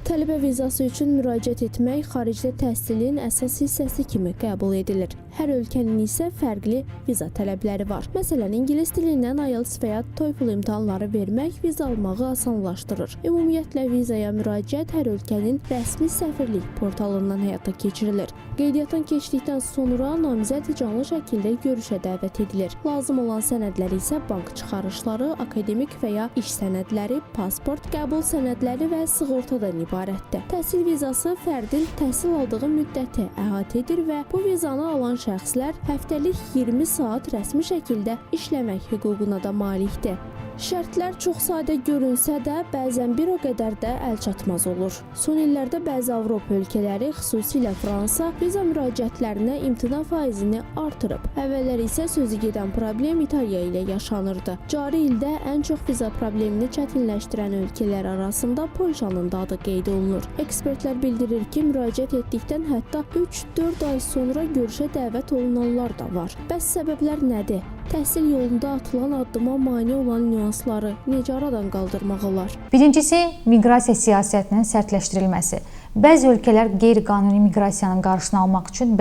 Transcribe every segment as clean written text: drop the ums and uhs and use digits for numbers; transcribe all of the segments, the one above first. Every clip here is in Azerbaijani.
Tələbə vizası üçün müraciət etmək xaricdə təhsilin əsas hissəsi kimi qəbul edilir. Hər ölkənin isə fərqli viza tələbləri var. Məsələn, ingilis dilindən IELTS və ya TOEFL imtahanları vermək viza almağı asanlaşdırır. Ümumiyyətlə, vizaya müraciət hər ölkənin rəsmi səfirlik portalından həyata keçirilir. Qeydiyyatdan keçdikdən sonra namizəd canlı şəkildə görüşə dəvət edilir. Lazım olan sənədlər isə bank çıxarışları, akademik və ya iş sənədləri, pasport, qəbul sənədləri və sığortadan ibarətdir. Təhsil vizası fərdin təhsil aldığı müddəti əhatə edir və bu vizanı alan şəxslər həftəlik 20 saat rəsmi şəkildə işləmək hüququna da malikdir. Şərtlər çox sadə görünsə də, bəzən bir o qədər də əlçatmaz olur. Son illərdə bəzi Avropa ölkələri, xüsusilə Fransa, viza müraciətlərinə imtina faizini artırıb. Əvvəllər isə sözü gedən problem İtaliya ilə yaşanırdı. Cari ildə ən çox viza problemini çətinləşdirən ölkələr arasında Polşanın da adı qeyd olunur. Ekspertlər bildirir ki, müraciət etdikdən hətta 3-4 ay sonra görüşə dəvət olunanlar da var. Bəs səbəblər nədir? Təhsil yolunda atılan addıma mane olan nüansları necə aradan qaldırmaq olar? Birincisi, miqrasiya siyasətinin sərtləşdirilməsi. Bəzi ölkələr qeyri-qanuni miqrasiyanın qarşısını almaq üçün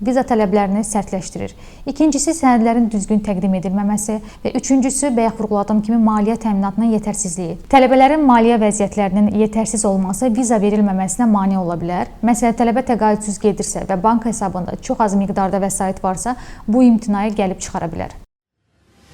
viza tələblərini sərtləşdirir. İkincisi, sənədlərin düzgün təqdim edilməməsi və üçüncüsü, bayaq vurğuladığım kimi, maliyyə təminatının yetərsizliyi. Tələbələrin maliyyə vəziyyətlərinin yetərsiz olması viza verilməməsinə mane ola bilər. Məsələn, tələbə təqaüdsüz gedirsə və bank hesabında çox az miqdarda vəsait varsa, bu imtinaya gəlib çıxara bilər.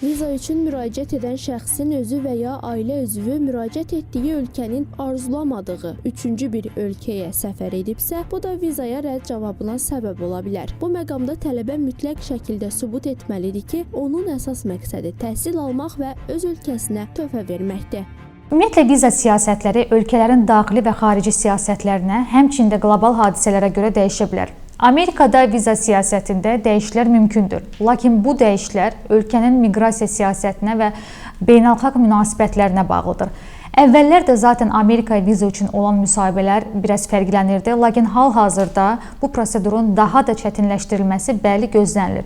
Viza üçün müraciət edən şəxsin özü və ya ailə üzvü müraciət etdiyi ölkənin arzulamadığı üçüncü bir ölkəyə səfər edibsə, bu da vizaya rədd cavabına səbəb ola bilər. Bu məqamda tələbə mütləq şəkildə sübut etməlidir ki, onun əsas məqsədi təhsil almaq və öz ölkəsinə töhfə verməkdir. Ümumiyyətlə, viza siyasətləri ölkələrin daxili və xarici siyasətlərinə, həmçinin də qlobal hadisələrə görə dəyişə bilər. Amerikada viza siyasətində dəyişikliklər mümkündür. Lakin bu dəyişikliklər ölkənin miqrasiya siyasətinə və beynəlxalq münasibətlərinə bağlıdır. Əvvəllər də zaten Amerikaya viza üçün olan müsahibələr biraz fərqlənirdi, lakin hal-hazırda bu prosedurun daha da çətinləşdirilməsi gözlənilir.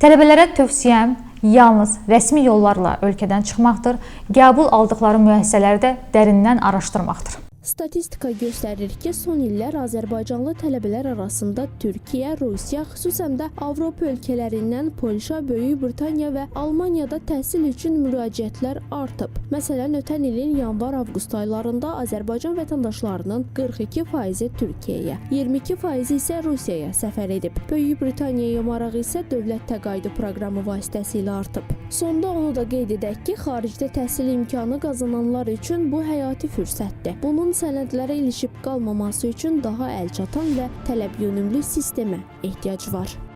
Tələbələrə tövsiyəm yalnız rəsmi yollarla ölkədən çıxmaqdır, qəbul aldıqları müəssisələri də dərindən araşdırmaqdır. Statistika göstərir ki, son illər Azərbaycanlı tələbələr arasında Türkiyə, Rusiya, xüsusən də Avropa ölkələrindən Polşa, Böyük Britaniya və Almaniyada təhsil üçün müraciətlər artıb. Məsələn, ötən ilin yanvar-avqust aylarında Azərbaycan vətəndaşlarının 42% Türkiyəyə, 22% isə Rusiyaya səfər edib. Böyük Britaniyaya maraq isə dövlət təqaüdü proqramı vasitəsilə artıb. Sonda onu da qeyd edək ki, xaricdə təhsil imkanı qazananlar üçün bu həyati fürsətdir. Bunun sənədlərə ilişib qalmaması üçün daha əlçatan və tələb yönümlü sistemə ehtiyac var.